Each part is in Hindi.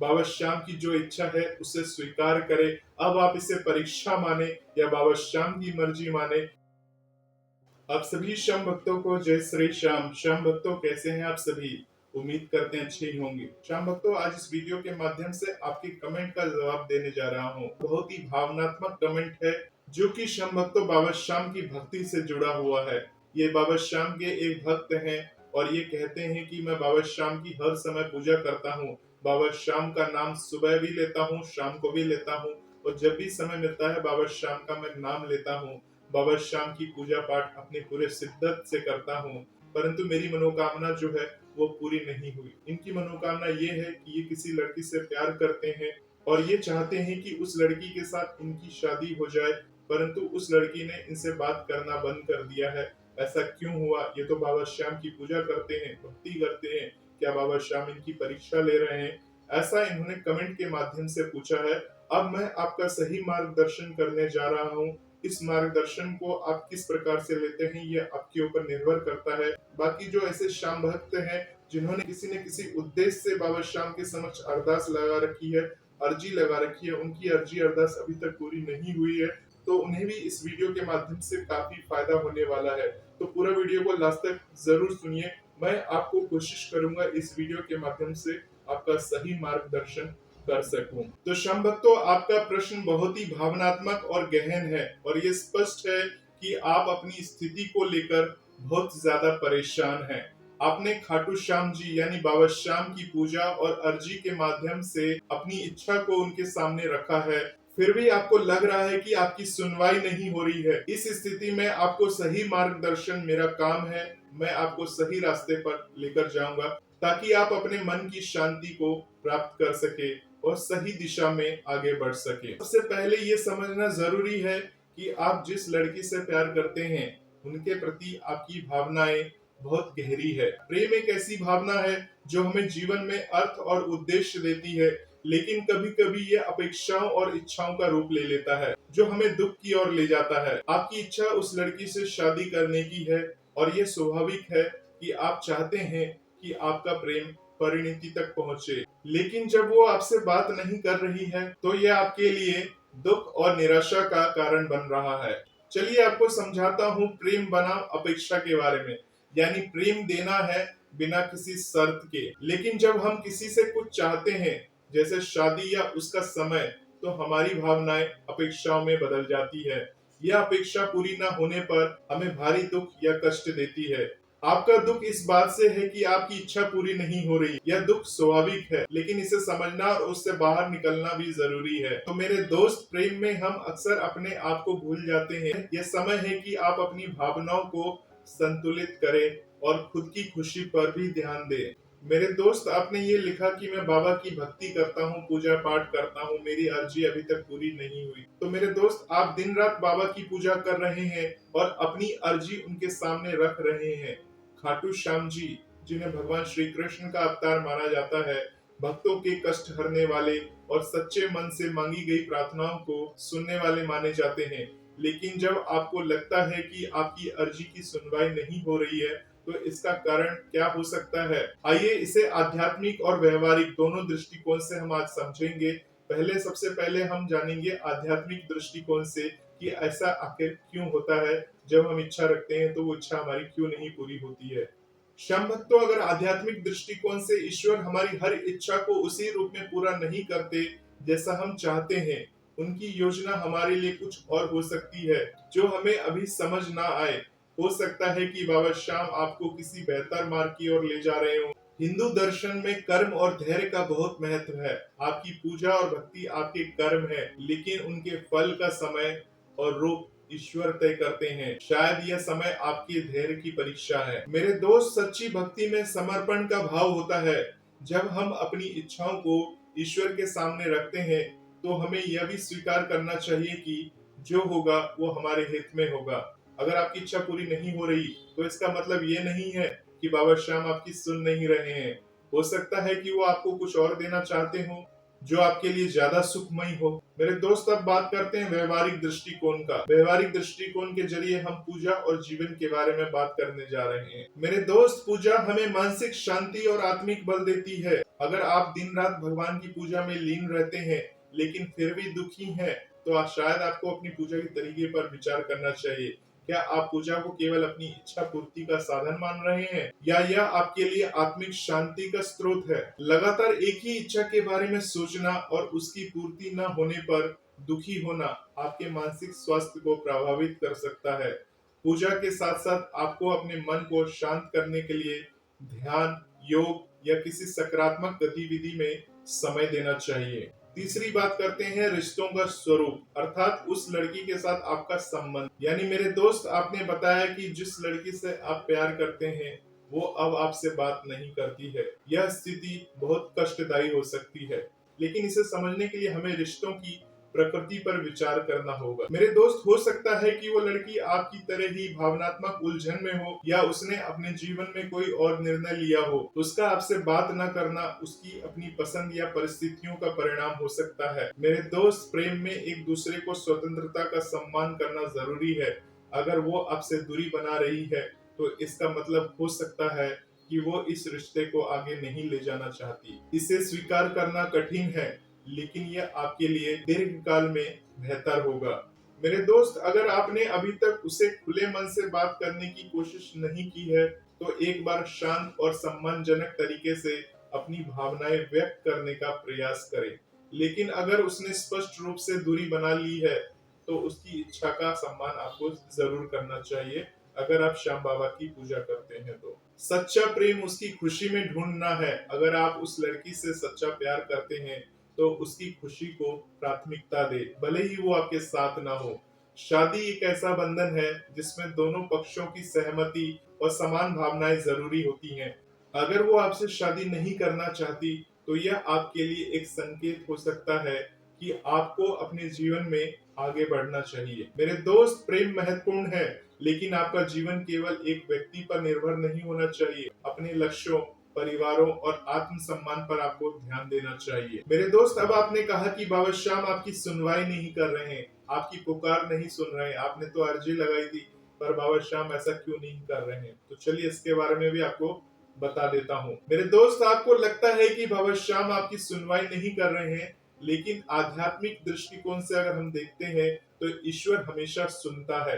बाबा श्याम की जो इच्छा है उसे स्वीकार करे। अब आप इसे परीक्षा माने या बाबा श्याम की मर्जी माने। आप सभी श्याम भक्तों को जय श्री श्याम। श्याम भक्तों कैसे हैं आप सभी? उम्मीद करते हैं अच्छे ही होंगे। श्याम भक्तों, आज इस वीडियो के माध्यम से आपके कमेंट का जवाब देने जा रहा हूँ। बहुत ही भावनात्मक कमेंट है जो कि श्याम भक्तों बाबा श्याम की भक्ति से जुड़ा हुआ है। ये बाबा श्याम के एक भक्त हैं और ये कहते हैं कि मैं बाबा श्याम की हर समय पूजा करता हूँ। बाबा श्याम का नाम सुबह भी लेता हूँ, शाम को भी लेता हूँ और जब भी समय मिलता है बाबा श्याम का मैं नाम लेता हूँ। बाबा श्याम की पूजा पाठ अपने पूरे शिद्दत से करता हूँ, परंतु मेरी मनोकामना जो है वो पूरी नहीं हुई। इनकी मनोकामना ये है कि ये किसी लड़की से प्यार करते हैं और ये चाहते हैं कि उस लड़की के साथ इनकी शादी हो जाए, परंतु उस लड़की ने इनसे बात करना बंद कर दिया है। ऐसा क्यों हुआ? ये तो बाबा श्याम की पूजा करते हैं, भक्ति करते हैं, क्या बाबा श्याम इनकी परीक्षा ले रहे हैं? ऐसा इन्होंने कमेंट के माध्यम से पूछा है। अब मैं आपका सही मार्गदर्शन करने जा रहा हूँ। इस मार्गदर्शन को आप किस प्रकार से लेते हैं ये आपके ऊपर निर्भर करता है। बाकी जो ऐसे श्याम भक्त हैं जिन्होंने किसी न किसी उद्देश्य से बाबा श्याम के समक्ष अरदास लगा रखी है, अर्जी लगा रखी है, उनकी अर्जी अरदास अभी तक पूरी नहीं हुई है, तो उन्हें भी इस वीडियो के माध्यम से काफी फायदा होने वाला है। तो पूरा वीडियो को लास्ट तक जरूर सुनिए। मैं आपको कोशिश करूंगा इस वीडियो के माध्यम से आपका सही मार्गदर्शन कर सकूं। तो श्याम भक्तों, आपका प्रश्न बहुत ही भावनात्मक और गहन है और ये स्पष्ट है कि आप अपनी स्थिति को लेकर बहुत ज्यादा परेशान हैं। आपने खाटू श्याम जी यानी बाबा श्याम की पूजा और अर्जी के माध्यम से अपनी इच्छा को उनके सामने रखा है, फिर भी आपको लग रहा है कि आपकी सुनवाई नहीं हो रही है। इस स्थिति में आपको सही मार्गदर्शन मेरा काम है। मैं आपको सही रास्ते पर लेकर जाऊंगा ताकि आप अपने मन की शांति को प्राप्त कर सके और सही दिशा में आगे बढ़ सके। सबसे पहले ये समझना जरूरी है कि आप जिस लड़की से प्यार करते हैं उनके प्रति आपकी भावनाएं बहुत गहरी है। प्रेम एक ऐसी भावना है जो हमें जीवन में अर्थ और उद्देश्य देती है, लेकिन कभी कभी ये अपेक्षाओं और इच्छाओं का रूप ले लेता है जो हमें दुख की ओर ले जाता है। आपकी इच्छा उस लड़की से शादी करने की है और ये स्वाभाविक है कि आप चाहते हैं कि आपका प्रेम परिणति तक पहुंचे, लेकिन जब वो आपसे बात नहीं कर रही है तो ये आपके लिए दुख और निराशा का कारण बन रहा है। चलिए आपको समझाता हूँ प्रेम बनाम अपेक्षा के बारे में। यानी प्रेम देना है बिना किसी शर्त के, लेकिन जब हम किसी से कुछ चाहते हैं जैसे शादी या उसका समय, तो हमारी भावनाएं अपेक्षाओं में बदल जाती है। यह अपेक्षा पूरी न होने पर हमें भारी दुख या कष्ट देती है। आपका दुख इस बात से है कि आपकी इच्छा पूरी नहीं हो रही। यह दुख स्वाभाविक है, लेकिन इसे समझना और उससे बाहर निकलना भी जरूरी है। तो मेरे दोस्त, प्रेम में हम अक्सर अपने आप को भूल जाते हैं। यह समय है कि आप अपनी भावनाओं को संतुलित करें और खुद की खुशी पर भी ध्यान दें। मेरे दोस्त, आपने ये लिखा कि मैं बाबा की भक्ति करता हूँ, पूजा पाठ करता हूँ, मेरी अर्जी अभी तक पूरी नहीं हुई। तो मेरे दोस्त, आप दिन रात बाबा की पूजा कर रहे हैं और अपनी अर्जी उनके सामने रख रहे हैं। खाटू श्याम जी, जिन्हें भगवान श्री कृष्ण का अवतार माना जाता है, भक्तों के कष्ट हरने वाले और सच्चे मन से मांगी गई प्रार्थनाओं को सुनने वाले माने जाते हैं। लेकिन जब आपको लगता है कि आपकी अर्जी की सुनवाई नहीं हो रही है, तो इसका कारण क्या हो सकता है? आइए इसे आध्यात्मिक और व्यवहारिक दोनों दृष्टिकोण से हम आज समझेंगे। सबसे पहले हम जानेंगे आध्यात्मिक दृष्टिकोण से कि ऐसा आखिर क्यों होता है। जब हम इच्छा रखते हैं तो वो इच्छा हमारी क्यों नहीं पूरी होती है। श्याम भक्तों, अगर आध्यात्मिक दृष्टिकोण से ईश्वर हमारी हर इच्छा को उसी रूप में पूरा नहीं करते जैसा हम चाहते हैं, उनकी योजना हमारे लिए कुछ और हो सकती है जो हमें अभी समझ ना आए। हो सकता है कि बाबा श्याम आपको किसी बेहतर मार्ग की ओर ले जा रहे हो। हिंदू दर्शन में कर्म और धैर्य का बहुत महत्व है। आपकी पूजा और भक्ति आपके कर्म है, लेकिन उनके फल का समय और रूप ईश्वर तय करते हैं। शायद यह समय आपके धैर्य की परीक्षा है। मेरे दोस्त, सच्ची भक्ति में समर्पण का भाव होता है। जब हम अपनी इच्छाओं को ईश्वर के सामने रखते हैं तो हमें यह भी स्वीकार करना चाहिए कि जो होगा वो हमारे हित में होगा। अगर आपकी इच्छा पूरी नहीं हो रही तो इसका मतलब ये नहीं है कि बाबा श्याम आपकी सुन नहीं रहे हैं। हो सकता है कि वो आपको कुछ और देना चाहते हो जो आपके लिए ज्यादा सुखमय हो। मेरे दोस्त, अब बात करते हैं व्यवहारिक दृष्टिकोण का। व्यवहारिक दृष्टिकोण के जरिए हम पूजा और जीवन के बारे में बात करने जा रहे हैं। मेरे दोस्त, पूजा हमें मानसिक शांति और आत्मिक बल देती है। अगर आप दिन रात भगवान की पूजा में लीन रहते हैं लेकिन फिर भी दुखी हैं, तो शायद आपको अपनी पूजा के तरीके पर विचार करना चाहिए। क्या आप पूजा को केवल अपनी इच्छा पूर्ति का साधन मान रहे हैं, या यह आपके लिए आत्मिक शांति का स्रोत है? लगातार एक ही इच्छा के बारे में सोचना और उसकी पूर्ति न होने पर दुखी होना आपके मानसिक स्वास्थ्य को प्रभावित कर सकता है। पूजा के साथ साथ आपको अपने मन को शांत करने के लिए ध्यान, योग या किसी सकारात्मक गतिविधि में समय देना चाहिए। तीसरी बात करते हैं रिश्तों का स्वरूप, अर्थात उस लड़की के साथ आपका संबंध। यानी मेरे दोस्त, आपने बताया कि जिस लड़की से आप प्यार करते हैं वो अब आपसे बात नहीं करती है। यह स्थिति बहुत कष्टदायी हो सकती है, लेकिन इसे समझने के लिए हमें रिश्तों की प्रकृति पर विचार करना होगा। मेरे दोस्त, हो सकता है कि वो लड़की आपकी तरह ही भावनात्मक उलझन में हो, या उसने अपने जीवन में कोई और निर्णय लिया हो। उसका आपसे बात न करना उसकी अपनी पसंद या परिस्थितियों का परिणाम हो सकता है। मेरे दोस्त, प्रेम में एक दूसरे को स्वतंत्रता का सम्मान करना जरूरी है। अगर वो आपसे दूरी बना रही है तो इसका मतलब हो सकता है कि वो इस रिश्ते को आगे नहीं ले जाना चाहती। इसे स्वीकार करना कठिन है, लेकिन यह आपके लिए दीर्घकाल में बेहतर होगा। मेरे दोस्त, अगर आपने अभी तक उसे खुले मन से बात करने की कोशिश नहीं की है, तो एक बार शांत और सम्मानजनक तरीके से अपनी भावनाएं व्यक्त करने का प्रयास करें। लेकिन अगर उसने स्पष्ट रूप से दूरी बना ली है, तो उसकी इच्छा का सम्मान आपको जरूर करना चाहिए। अगर आप श्याम बाबा की पूजा करते हैं तो सच्चा प्रेम उसकी खुशी में ढूंढना है। अगर आप उस लड़की से सच्चा प्यार करते हैं तो उसकी खुशी को प्राथमिकता दे, भले ही वो आपके साथ ना हो। शादी एक ऐसा बंधन है जिसमें दोनों पक्षों की सहमति और समान भावनाएं जरूरी होती हैं। अगर वो आपसे शादी नहीं करना चाहती, तो यह आपके लिए एक संकेत हो सकता है कि आपको अपने जीवन में आगे बढ़ना चाहिए। मेरे दोस्त, प्रेम महत्वपूर्ण है, लेकिन आपका जीवन केवल एक व्यक्ति पर निर्भर नहीं होना चाहिए। अपने लक्ष्यों, परिवारों और आत्मसम्मान पर आपको ध्यान देना चाहिए। मेरे दोस्त, अब आपने कहा कि बाबा श्याम आपकी सुनवाई नहीं कर रहे हैं, आपकी पुकार नहीं सुन रहे हैं। आपने तो अर्जी लगाई थी, पर बाबा श्याम ऐसा क्यों नहीं कर रहे हैं? तो चलिए इसके बारे में भी आपको बता देता हूँ। मेरे दोस्त, आपको लगता है कि बाबा श्याम आपकी सुनवाई नहीं कर रहे हैं, लेकिन आध्यात्मिक दृष्टिकोण से अगर हम देखते हैं तो ईश्वर हमेशा सुनता है।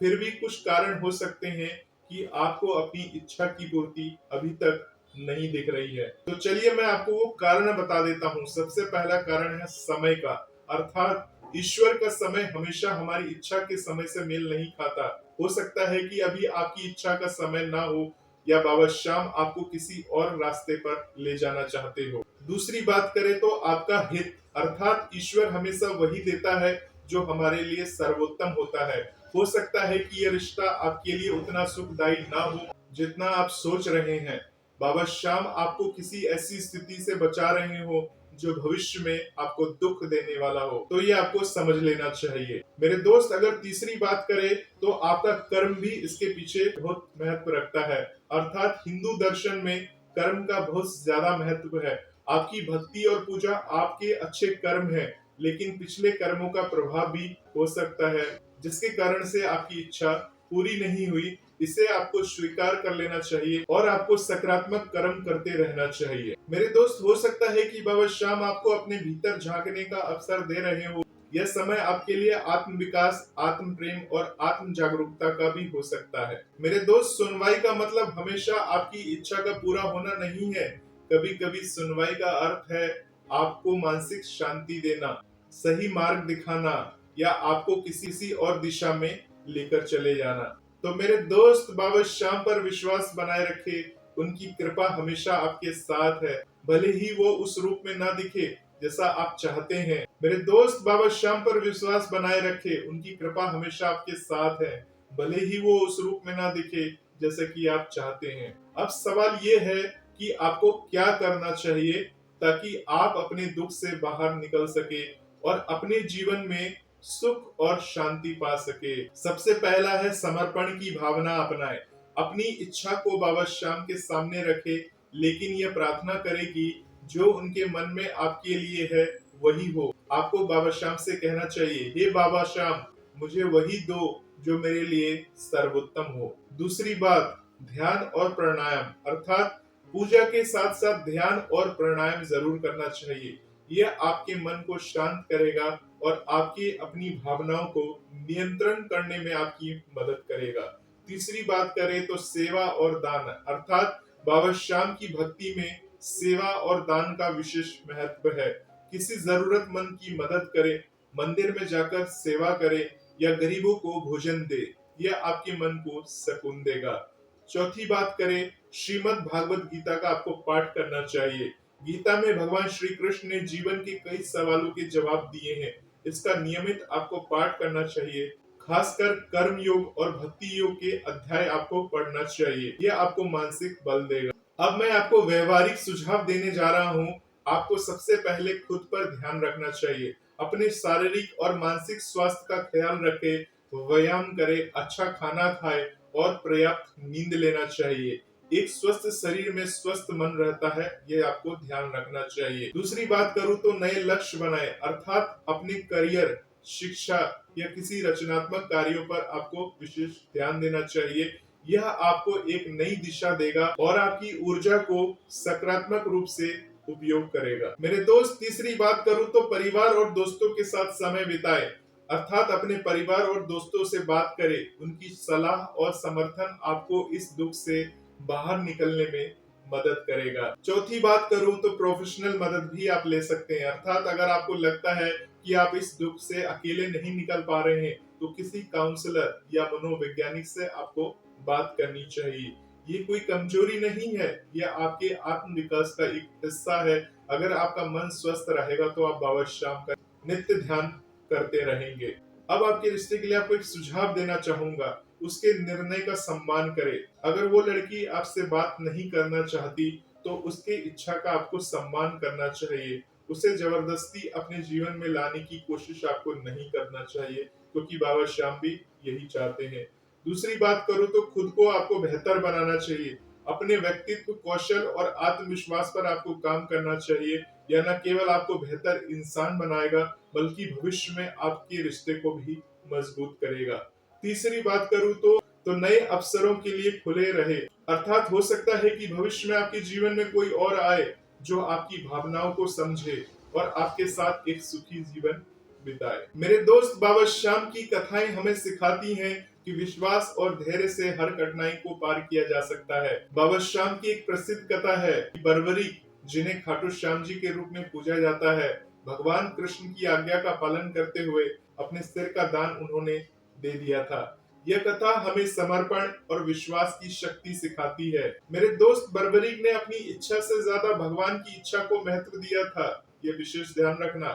फिर भी कुछ कारण हो सकते हैं कि आपको अपनी इच्छा की पूर्ति अभी तक नहीं दिख रही है। तो चलिए मैं आपको वो कारण बता देता हूँ। सबसे पहला कारण है समय का, अर्थात ईश्वर का समय हमेशा हमारी इच्छा के समय से मेल नहीं खाता। हो सकता है कि अभी आपकी इच्छा का समय ना हो, या बाबा श्याम आपको किसी और रास्ते पर ले जाना चाहते हो। दूसरी बात करें तो आपका हित, अर्थात ईश्वर हमेशा वही देता है जो हमारे लिए सर्वोत्तम होता है। हो सकता है कि यह रिश्ता आपके लिए उतना सुखदायी ना हो जितना आप सोच रहे हैं। बाबा श्याम आपको किसी ऐसी स्थिति से बचा रहे हो जो भविष्य में आपको दुख देने वाला हो, तो ये आपको समझ लेना चाहिए। मेरे दोस्त, अगर तीसरी बात करें तो आपका कर्म भी इसके पीछे बहुत महत्व रखता है। अर्थात हिंदू दर्शन में कर्म का बहुत ज्यादा महत्व है। आपकी भक्ति और पूजा आपके अच्छे कर्म है, लेकिन पिछले कर्मों का प्रभाव भी हो सकता है जिसके कारण से आपकी इच्छा पूरी नहीं हुई। इसे आपको स्वीकार कर लेना चाहिए और आपको सकारात्मक कर्म करते रहना चाहिए। मेरे दोस्त, हो सकता है कि बाबा श्याम आपको अपने भीतर झांकने का अवसर दे रहे हो। यह समय आपके लिए आत्म विकास, आत्म प्रेम और आत्म जागरूकता का भी हो सकता है। मेरे दोस्त, सुनवाई का मतलब हमेशा आपकी इच्छा का पूरा होना नहीं है। कभी कभी सुनवाई का अर्थ है आपको मानसिक शांति देना, सही मार्ग दिखाना, या आपको किसी और दिशा में लेकर चले जाना। तो मेरे दोस्त, बाबा श्याम पर विश्वास बनाए रखे। उनकी कृपा हमेशा आपके साथ है, भले ही वो उस रूप में ना दिखे जैसा आप चाहते हैं। मेरे दोस्त, बाबा श्याम पर विश्वास बनाए रखे। उनकी कृपा हमेशा आपके साथ है, भले ही वो उस रूप में ना दिखे जैसे कि आप चाहते हैं। अब सवाल ये है कि आपको क्या करना चाहिए ताकि आप अपने दुख से बाहर निकल सके और अपने जीवन में सुख और शांति पा सके। सबसे पहला है समर्पण की भावना अपनाए। अपनी इच्छा को बाबा श्याम के सामने रखे, लेकिन यह प्रार्थना करे कि जो उनके मन में आपके लिए है वही हो। आपको बाबा श्याम से कहना चाहिए, हे बाबा श्याम, मुझे वही दो जो मेरे लिए सर्वोत्तम हो। दूसरी बात, ध्यान और प्राणायाम, अर्थात पूजा के साथ साथ ध्यान और प्राणायाम जरूर करना चाहिए। यह आपके मन को शांत करेगा और आपकी अपनी भावनाओं को नियंत्रण करने में आपकी मदद करेगा। तीसरी बात करें तो सेवा और दान, अर्थात बाबा श्याम की भक्ति में सेवा और दान का विशेष महत्व है। किसी जरूरतमंद की मदद करे, मंदिर में जाकर सेवा करे या गरीबों को भोजन दे, यह आपके मन को सुकून देगा। चौथी बात करें, श्रीमद् भागवत गीता का आपको पाठ करना चाहिए। गीता में भगवान श्री कृष्ण ने जीवन के कई सवालों के जवाब दिए हैं। इसका नियमित आपको पाठ करना चाहिए। खासकर कर्म योग और भक्ति योग के अध्याय आपको पढ़ना चाहिए। यह आपको मानसिक बल देगा। अब मैं आपको व्यवहारिक सुझाव देने जा रहा हूँ। आपको सबसे पहले खुद पर ध्यान रखना चाहिए। अपने शारीरिक और मानसिक स्वास्थ्य का ख्याल रखें, व्यायाम करें, अच्छा खाना खाएं और पर्याप्त नींद लेना चाहिए। एक स्वस्थ शरीर में स्वस्थ मन रहता है, यह आपको ध्यान रखना चाहिए। दूसरी बात करूं तो नए लक्ष्य बनाएं, अर्थात अपने करियर, शिक्षा या किसी रचनात्मक कार्यों पर आपको विशेष ध्यान देना चाहिए। यह आपको एक नई दिशा देगा और आपकी ऊर्जा को सकारात्मक रूप से उपयोग करेगा। मेरे दोस्त, तीसरी बात करूं तो परिवार और दोस्तों के साथ समय बिताएं, अर्थात अपने परिवार और दोस्तों से बात करें। उनकी सलाह और समर्थन आपको इस दुख से बाहर निकलने में मदद करेगा। चौथी बात करूं तो प्रोफेशनल मदद भी आप ले सकते हैं, अर्थात अगर आपको लगता है कि आप इस दुख से अकेले नहीं निकल पा रहे हैं तो किसी काउंसलर या मनोवैज्ञानिक से आपको बात करनी चाहिए। ये कोई कमजोरी नहीं है, यह आपके आत्म विकास का एक हिस्सा है। अगर आपका मन स्वस्थ रहेगा तो आप बाबा श्याम का नित्य ध्यान करते रहेंगे। अब आपके रिश्ते के लिए आपको एक सुझाव देना चाहूंगा, उसके निर्णय का सम्मान करें। अगर वो लड़की आपसे बात नहीं करना चाहती तो उसके इच्छा का आपको सम्मान करना चाहिए। उसे जबरदस्ती अपने जीवन में लाने की कोशिश आपको नहीं करना चाहिए, क्योंकि बाबा श्याम भी यही चाहते हैं। दूसरी बात करूं तो खुद को आपको बेहतर बनाना चाहिए। अपने व्यक्तित्व, कौशल और आत्मविश्वास पर आपको काम करना चाहिए। यह न केवल आपको बेहतर इंसान बनाएगा बल्कि भविष्य में आपके रिश्ते को भी मजबूत करेगा। तीसरी बात करूं तो नए अवसरों के लिए खुले रहे, अर्थात हो सकता है कि भविष्य में आपके जीवन में कोई और आए जो आपकी भावनाओं को समझे और आपके साथ एक सुखी जीवन बिताए। मेरे दोस्त, बाबा श्याम की कथाएं हमें सिखाती हैं कि विश्वास और धैर्य से हर कठिनाई को पार किया जा सकता है। बाबा श्याम की एक प्रसिद्ध कथा है, बर्बरी, जिन्हें खाटू श्याम जी के रूप में पूजा जाता है। भगवान कृष्ण की आज्ञा का पालन करते हुए अपने सिर का दान उन्होंने दे दिया था। यह कथा हमें समर्पण और विश्वास की शक्ति सिखाती है। मेरे दोस्त, बर्बरीक ने अपनी इच्छा से ज्यादा भगवान की इच्छा को महत्व दिया था। यह विशेष ध्यान रखना।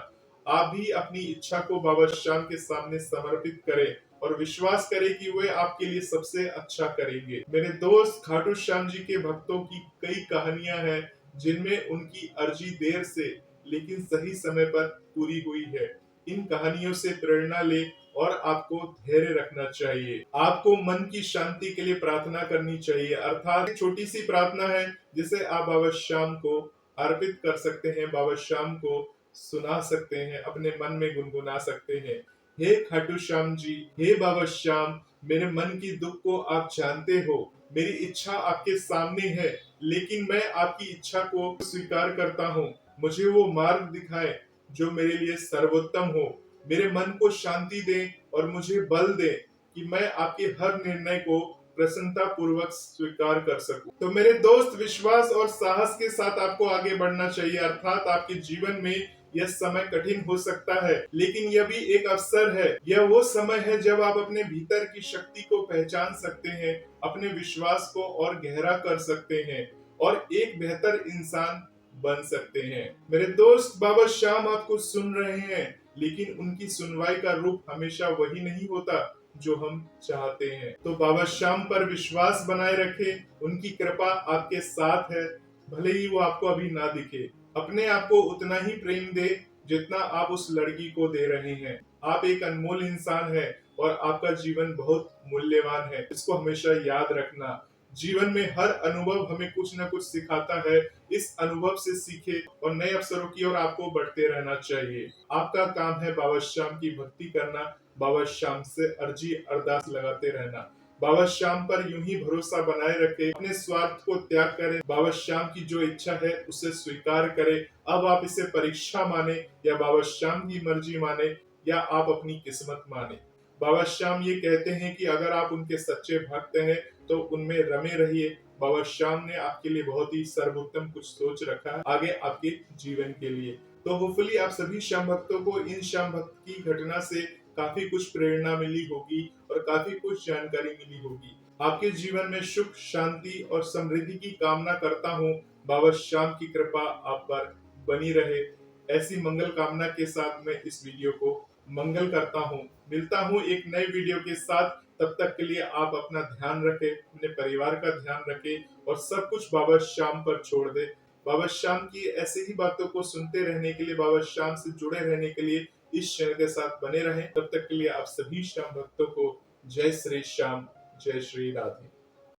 आप भी अपनी इच्छा को बाबा श्याम के सामने समर्पित करें और विश्वास करें कि वे आपके लिए सबसे अच्छा करेंगे। मेरे दोस्त, खाटू श्याम जी के भक्तों की कई कहानियां हैं जिनमें उनकी अर्जी देर से लेकिन सही समय पर पूरी हुई है। इन कहानियों से प्रेरणा ले और आपको धैर्य रखना चाहिए। आपको मन की शांति के लिए प्रार्थना करनी चाहिए, अर्थात एक छोटी सी प्रार्थना है जिसे आप बाबा श्याम को अर्पित कर सकते हैं, बाबा श्याम को सुना सकते हैं, अपने मन में गुनगुना सकते हैं। हे खाटू श्याम जी, हे बाबा श्याम, मेरे मन की दुख को आप जानते हो। मेरी इच्छा आपके सामने है, लेकिन मैं आपकी इच्छा को स्वीकार करता हूँ। मुझे वो मार्ग दिखाएं जो मेरे लिए सर्वोत्तम हो। मेरे मन को शांति दें और मुझे बल दें कि मैं आपके हर निर्णय को प्रसन्नता पूर्वक स्वीकार कर सकूं। तो मेरे दोस्त, विश्वास और साहस के साथ आपको आगे बढ़ना चाहिए, अर्थात आपके जीवन में यह समय कठिन हो सकता है, लेकिन यह भी एक अवसर है। यह वो समय है जब आप अपने भीतर की शक्ति को पहचान सकते हैं, अपने विश्वास को और गहरा कर सकते हैं और एक बेहतर इंसान बन सकते हैं। मेरे दोस्त, बाबा श्याम आपको सुन रहे हैं, लेकिन उनकी सुनवाई का रूप हमेशा वही नहीं होता जो हम चाहते हैं। तो बाबा श्याम पर विश्वास बनाए रखें, उनकी कृपा आपके साथ है, भले ही वो आपको अभी ना दिखे। अपने आप को उतना ही प्रेम दे जितना आप उस लड़की को दे रहे हैं। आप एक अनमोल इंसान है और आपका जीवन बहुत मूल्यवान है, इसको हमेशा याद रखना। जीवन में हर अनुभव हमें कुछ न कुछ सिखाता है। इस अनुभव से सीखे और नए अवसरों की ओर आपको बढ़ते रहना चाहिए। आपका काम है बाबा श्याम की भक्ति करना, बाबा श्याम से अर्जी अरदास लगाते रहना। बाबा श्याम पर यूं ही भरोसा बनाए रखे, अपने स्वार्थ को त्याग करें, बाबा श्याम की जो इच्छा है उसे स्वीकार करें। अब आप इसे परीक्षा माने या बाबा श्याम की मर्जी माने या आप अपनी किस्मत माने। बाबा श्याम ये कहते हैं कि अगर आप उनके सच्चे भक्त हैं तो उनमें रमे रहिए। बाबा श्याम ने आपके लिए बहुत ही सर्वोत्तम कुछ सोच रखा है आगे आपके जीवन के लिए। तो होपफुली आप सभी श्याम भक्तों को इन श्याम भक्त की घटना से काफी कुछ प्रेरणा मिली होगी और काफी कुछ जानकारी मिली होगी। आपके जीवन में सुख, शांति और समृद्धि की कामना करता हूँ। बाबा श्याम की कृपा आप पर बनी रहे। ऐसी मंगल कामना के साथ मैं इस वीडियो को मंगल करता हूँ। मिलता हूँ एक नए वीडियो के साथ। तब तक के लिए आप अपना ध्यान रखें, अपने परिवार का ध्यान रखें और सब कुछ बाबा श्याम पर छोड़ दें। बाबा श्याम की ऐसे ही बातों को सुनते रहने के लिए, बाबा श्याम से जुड़े रहने के लिए इस चैनल के साथ बने रहें। तब तक के लिए आप सभी श्याम भक्तों को जय श्री श्याम, जय श्री राधे।